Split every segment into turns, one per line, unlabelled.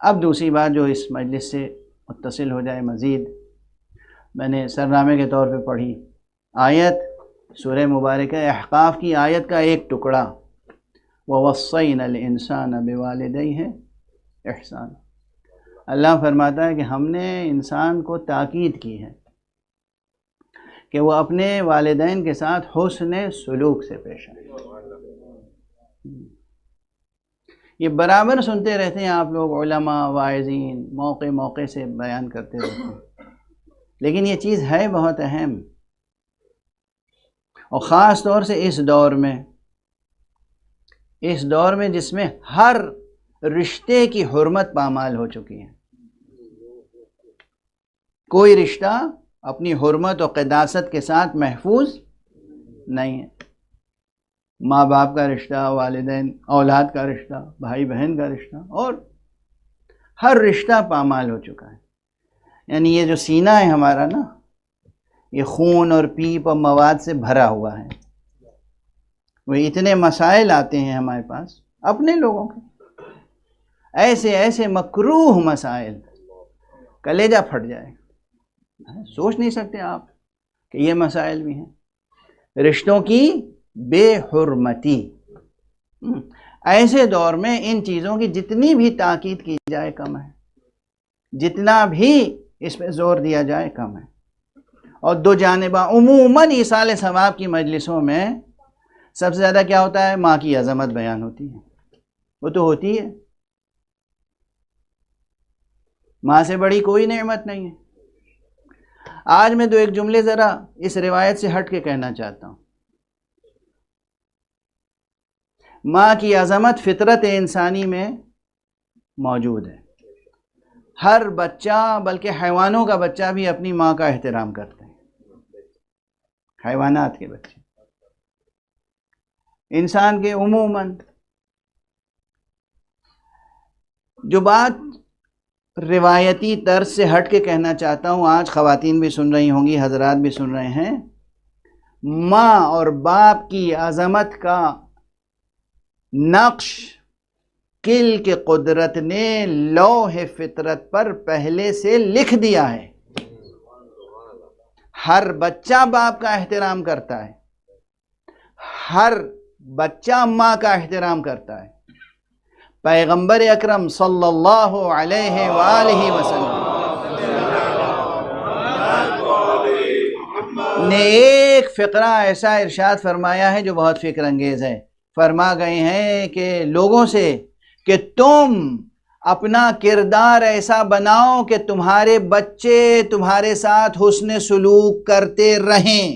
اب دوسری بات جو اس مجلس سے متصل ہو جائے مزید، میں نے سرنامے کے طور پہ پڑھی آیت سورہ مبارکہ احقاف کی آیت کا ایک ٹکڑا، وَوَصَّيْنَا الْإِنسَانَ بِوَالِدَيْهِ إِحْسَانًا۔ اللہ فرماتا ہے کہ ہم نے انسان کو تاکید کی ہے کہ وہ اپنے والدین کے ساتھ حسن سلوک سے پیش آئے۔ یہ برابر سنتے رہتے ہیں آپ لوگ، علماء واعظین موقع موقع سے بیان کرتے رہتے ہیں، لیکن یہ چیز ہے بہت اہم، اور خاص طور سے اس دور میں جس میں ہر رشتے کی حرمت پامال ہو چکی ہے۔ کوئی رشتہ اپنی حرمت و قداست کے ساتھ محفوظ نہیں ہے۔ ماں باپ کا رشتہ، والدین اولاد کا رشتہ، بھائی بہن کا رشتہ، اور ہر رشتہ پامال ہو چکا ہے۔ یعنی یہ جو سینہ ہے ہمارا نا، یہ خون اور پیپ اور مواد سے بھرا ہوا ہے۔ وہ اتنے مسائل آتے ہیں ہمارے پاس اپنے لوگوں کے، ایسے مکروہ مسائل، کلیجہ پھٹ جائے، سوچ نہیں سکتے آپ کہ یہ مسائل بھی ہیں۔ رشتوں کی بے حرمتی، ایسے دور میں ان چیزوں کی جتنی بھی تاکید کی جائے کم ہے، جتنا بھی اس پہ زور دیا جائے کم ہے۔ اور دو جانبہ عموماً ایصال ثواب کی مجلسوں میں سب سے زیادہ کیا ہوتا ہے؟ ماں کی عظمت بیان ہوتی ہے، وہ تو ہوتی ہے، ماں سے بڑی کوئی نعمت نہیں ہے۔ آج میں دو ایک جملے ذرا اس روایت سے ہٹ کے کہنا چاہتا ہوں۔ ماں کی عظمت فطرت انسانی میں موجود ہے۔ ہر بچہ، بلکہ حیوانوں کا بچہ بھی اپنی ماں کا احترام کرتا ہے، حیوانات کے بچے۔ انسان کے عموماً جو بات روایتی طرز سے ہٹ کے کہنا چاہتا ہوں، آج خواتین بھی سن رہی ہوں گی، حضرات بھی سن رہے ہیں، ماں اور باپ کی عظمت کا نقش کل کے قدرت نے لوح فطرت پر پہلے سے لکھ دیا ہے۔ ہر بچہ باپ کا احترام کرتا ہے، ہر بچہ ماں کا احترام کرتا ہے۔ پیغمبر اکرم صلی اللہ علیہ وآلہ وسلم نے ایک فقرہ ایسا ارشاد فرمایا ہے جو بہت فکر انگیز ہے۔ فرما گئے ہیں کہ لوگوں سے کہ تم اپنا کردار ایسا بناؤ کہ تمہارے بچے تمہارے ساتھ حسن سلوک کرتے رہیں۔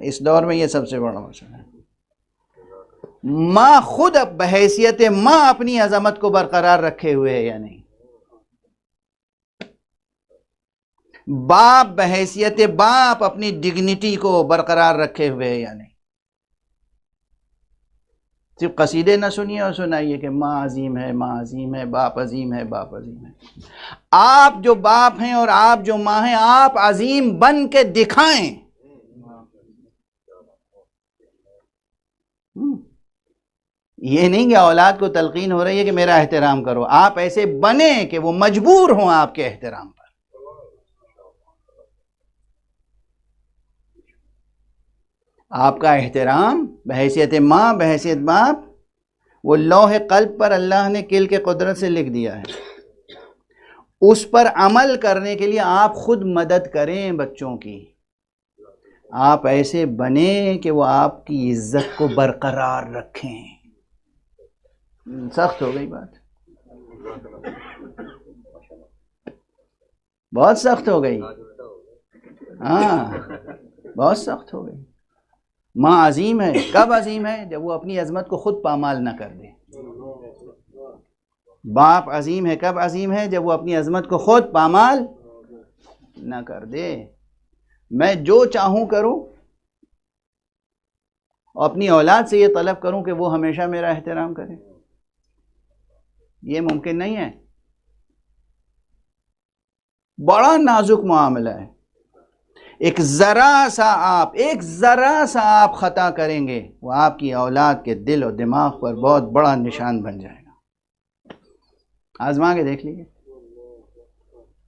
اس دور میں یہ سب سے بڑا مسئلہ ہے۔ ماں خود بحیثیت ماں اپنی عظمت کو برقرار رکھے ہوئے ہے یا نہیں؟ باپ بحیثیت باپ اپنی ڈگنیٹی کو برقرار رکھے ہوئے ہے یا نہیں؟ صرف قصیدے نہ سنیے اور سنائیے کہ ماں عظیم ہے، ماں عظیم ہے، باپ عظیم ہے، باپ عظیم ہے۔ آپ جو باپ ہیں اور آپ جو ماں ہیں، آپ عظیم بن کے دکھائیں۔ یہ نہیں کہ اولاد کو تلقین ہو رہی ہے کہ میرا احترام کرو، آپ ایسے بنیں کہ وہ مجبور ہوں آپ کے احترام پر۔ آپ کا احترام بحیثیت ماں، بحیثیت باپ، وہ لوح قلب پر اللہ نے کل کے قدرت سے لکھ دیا ہے۔ اس پر عمل کرنے کے لیے آپ خود مدد کریں بچوں کی، آپ ایسے بنیں کہ وہ آپ کی عزت کو برقرار رکھیں۔ سخت ہو گئی بات، بہت سخت ہو گئی، ہاں بہت سخت ہو گئی۔ ماں عظیم ہے، کب عظیم ہے؟ جب وہ اپنی عظمت کو خود پامال نہ کر دے۔ باپ عظیم ہے، کب عظیم ہے؟ جب وہ اپنی عظمت کو خود پامال نہ کر دے۔ میں جو چاہوں کروں اور اپنی اولاد سے یہ طلب کروں کہ وہ ہمیشہ میرا احترام کرے، یہ ممکن نہیں ہے۔ بڑا نازک معاملہ ہے۔ ایک ذرا سا آپ خطا کریں گے، وہ آپ کی اولاد کے دل اور دماغ پر بہت بڑا نشان بن جائے گا۔ آزما کے دیکھ لیجیے،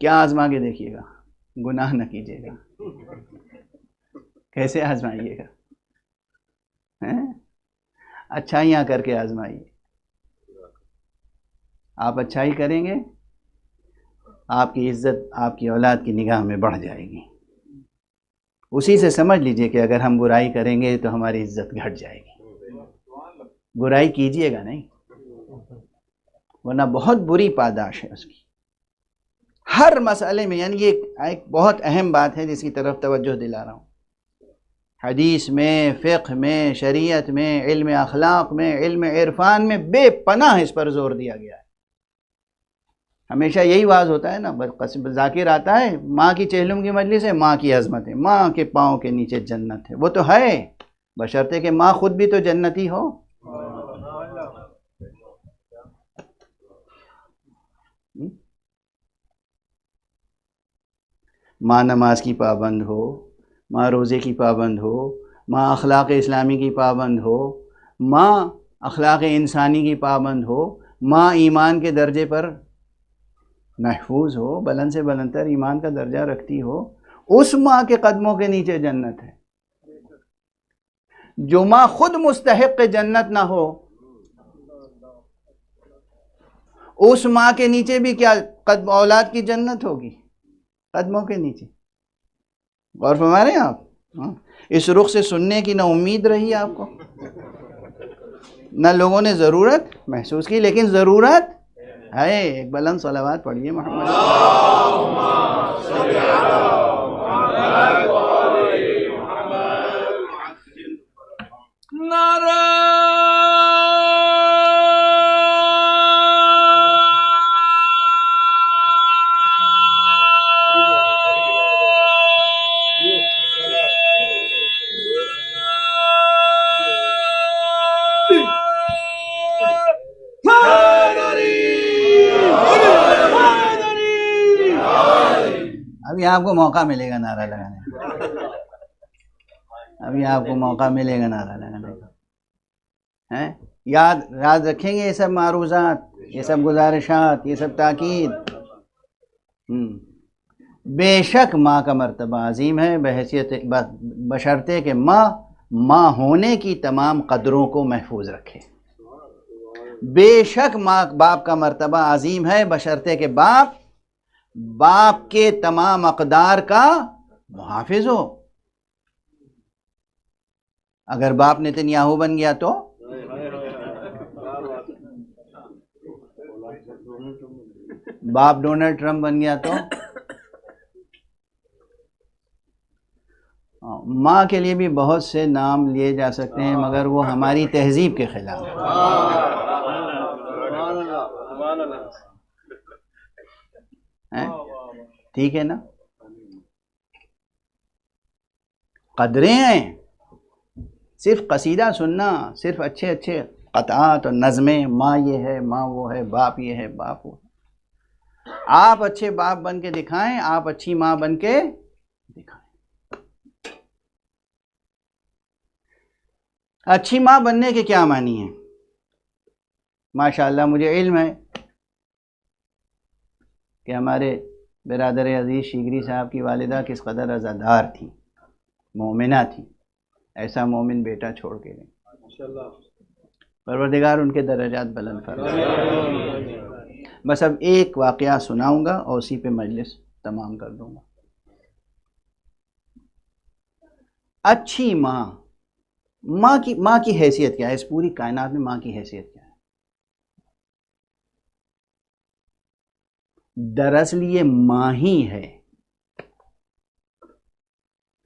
کیا آزما کے دیکھیے گا؟ گناہ نہ کیجیے گا۔ کیسے آزمائیے گا؟ اچھائیاں کر کے آزمائیے۔ آپ اچھائی کریں گے، آپ کی عزت آپ کی اولاد کی نگاہ میں بڑھ جائے گی۔ اسی سے سمجھ لیجئے کہ اگر ہم برائی کریں گے تو ہماری عزت گھٹ جائے گی۔ برائی کیجئے گا نہیں، ورنہ بہت بری پاداش ہے اس کی۔ ہر مسئلے میں، یعنی یہ ایک بہت اہم بات ہے جس کی طرف توجہ دلا رہا ہوں۔ حدیث میں، فقہ میں، شریعت میں، علم اخلاق میں، علم عرفان میں بے پناہ اس پر زور دیا گیا ہے۔ ہمیشہ یہی واز ہوتا ہے نا، ذاکر آتا ہے ماں کی چہلم کی مجلس ہے، ماں کی عظمت ہے، ماں کے پاؤں کے نیچے جنت ہے۔ وہ تو ہے، بشرطے کہ ماں خود بھی تو جنتی ہو۔ ماں نماز کی پابند ہو، ماں روزے کی پابند ہو، ماں اخلاق اسلامی کی پابند ہو، ماں اخلاق انسانی کی پابند ہو، ماں ایمان کے درجے پر محفوظ ہو، بلند سے بلندتر ایمان کا درجہ رکھتی ہو، اس ماں کے قدموں کے نیچے جنت ہے۔ جو ماں خود مستحق جنت نہ ہو، اس ماں کے نیچے بھی کیا اولاد کی جنت ہوگی؟ قدموں کے نیچے۔ غور فرما رہے ہیں آپ؟ اس رخ سے سننے کی نہ امید رہی آپ کو، نہ لوگوں نے ضرورت محسوس کی، لیکن ضرورت ہے۔ ایک بلند صلوات پڑھیے محمد
نعرہ
ابھی آپ کو موقع ملے گا نعرہ لگانے کا، ابھی آپ کو موقع ملے گا نعرہ لگانے کا۔ یاد رکھیں گے یہ سب معروضات، یہ سب گزارشات، یہ سب تاکید۔ بے شک ماں کا مرتبہ عظیم ہے، بحیثیت بشرطے کہ ماں ہونے کی تمام قدروں کو محفوظ رکھے۔ بے شک ماں باپ کا مرتبہ عظیم ہے، بشرطے کہ باپ کے تمام اقدار کا محافظ ہو۔ اگر باپ نتنیاہو بن گیا تو باپ ڈونلڈ ٹرمپ بن گیا تو ماں کے لیے بھی بہت سے نام لیے جا سکتے ہیں، مگر وہ ہماری تہذیب کے خلاف ہے۔ ٹھیک ہے نا؟ قدریں ہیں، صرف قصیدہ سننا، صرف اچھے اچھے قطعات اور نظمیں، ماں یہ ہے، ماں وہ ہے، باپ یہ ہے، باپ وہ ہے۔ آپ اچھے باپ بن کے دکھائیں، آپ اچھی ماں بن کے دکھائیں۔ اچھی ماں بننے کے کیا معنی ہیں؟ ماشاءاللہ مجھے علم ہے کہ ہمارے برادر عزیز شیگری صاحب کی والدہ کس قدر عزادار تھی، مومنہ تھی۔ ایسا مومن بیٹا چھوڑ کے گئے، پروردگار ان کے درجات بلند فرمائے۔ بس اب ایک واقعہ سناؤں گا اور اسی پہ مجلس تمام کر دوں گا۔ اچھی ماں کی حیثیت کیا ہے؟ اس پوری کائنات میں ماں کی حیثیت کیا ہے؟ دراصل یہ ماں ہی ہے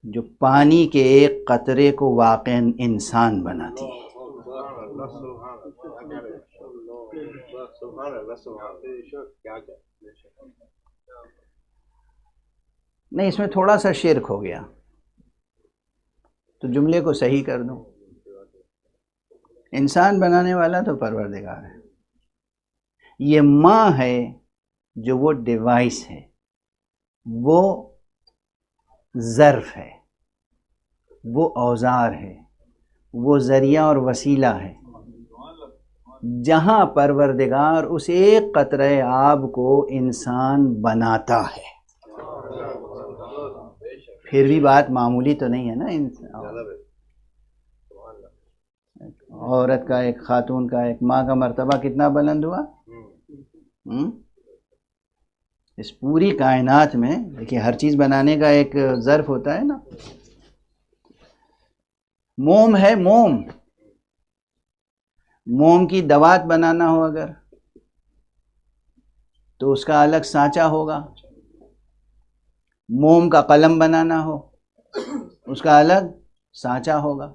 جو پانی کے ایک قطرے کو واقعاً انسان بناتی ہے۔ نہیں، اس میں تھوڑا سا شرک ہو گیا، تو جملے کو صحیح کر دوں۔ انسان بنانے والا تو پروردگار ہے، یہ ماں ہے جو وہ ڈیوائس ہے، وہ ظرف ہے، وہ اوزار ہے، وہ ذریعہ اور وسیلہ ہے، جہاں پروردگار اس ایک قطرہ آب کو انسان بناتا ہے۔ پھر بھی بات معمولی تو نہیں ہے نا، عورت کا، ایک خاتون کا، ایک ماں کا مرتبہ کتنا بلند ہوا؟ اس پوری کائنات میں دیکھیے ہر چیز بنانے کا ایک ظرف ہوتا ہے نا۔ موم ہے، موم کی دوات بنانا ہو اگر تو اس کا الگ سانچہ ہوگا، موم کا قلم بنانا ہو اس کا الگ سانچہ ہوگا۔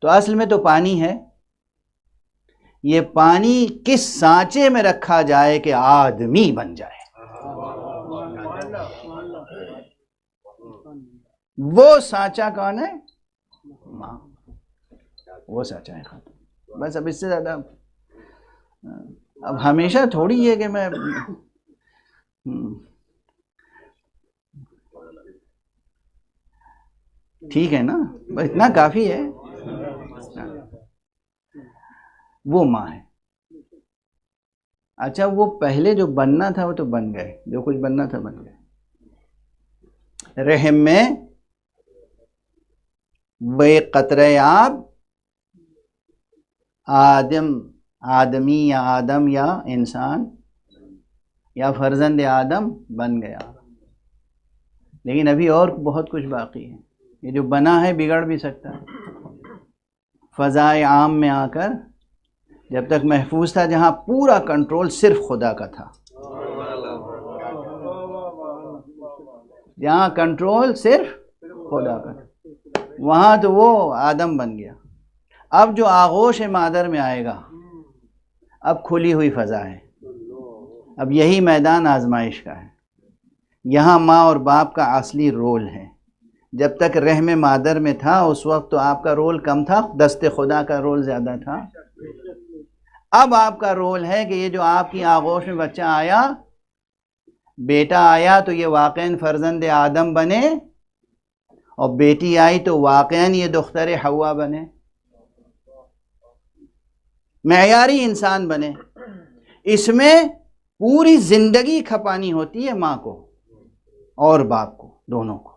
تو اصل میں تو پانی ہے، یہ پانی کس سانچے میں رکھا جائے کہ آدمی بن جائے، وہ سانچہ کون ہے؟ ماں، وہ سانچہ ہے خاتون۔ بس اب اس سے زیادہ اب ہمیشہ تھوڑی ہے کہ میں ٹھیک ہے نا، بس اتنا کافی ہے، وہ ماں ہے۔ اچھا وہ پہلے جو بننا تھا وہ تو بن گئے، جو کچھ بننا تھا بن گئے۔ رحم میں وہ ایک قطرہ آب آدمی یا آدم یا انسان یا فرزند آدم بن گیا، لیکن ابھی اور بہت کچھ باقی ہے۔ یہ جو بنا ہے بگڑ بھی سکتا ہے۔ فضائے عام میں آ کر جب تک محفوظ تھا، جہاں پورا کنٹرول صرف خدا کا تھا، جہاں کنٹرول صرف خدا کا تھا، وہاں تو وہ آدم بن گیا۔ اب جو آغوش مادر میں آئے گا، اب کھلی ہوئی فضا ہے، اب یہی میدان آزمائش کا ہے، یہاں ماں اور باپ کا اصلی رول ہے۔ جب تک رحم مادر میں تھا اس وقت تو آپ کا رول کم تھا، دست خدا کا رول زیادہ تھا۔ اب آپ کا رول ہے کہ یہ جو آپ کی آغوش میں بچہ آیا، بیٹا آیا تو یہ واقعاً فرزند آدم بنے، اور بیٹی آئی تو واقعاً یہ دختر حوا بنے، معیاری انسان بنے۔ اس میں پوری زندگی کھپانی ہوتی ہے ماں کو اور باپ کو، دونوں کو۔